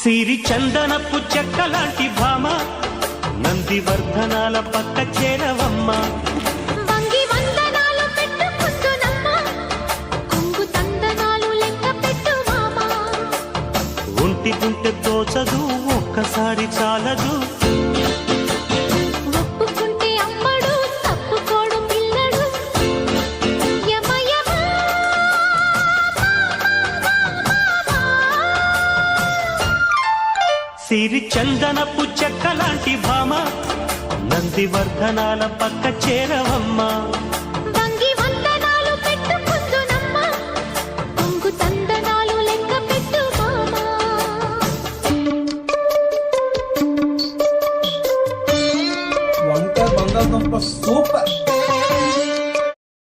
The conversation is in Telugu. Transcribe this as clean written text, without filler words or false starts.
సిరి చందనపు చెక్కలాంటి భామ నందివర్ధనాల పక్క చేరవమ్మ. వంగి వందనాలు పెట్టుకుంటున్నమ్మ, కొంగు తందనాలు లెక్క పెట్టు మామ. ఒంటి గుంటె తోచదు ఒక్కసారి చాలదు, ఒప్పుకుంటే అమ్మడు తప్పుకోడు పిల్లడు. యమ యమ సిరి చందనపు చెక్కలాంటి భామ నందివర్ధనాల పక్క చేరవమ్మ.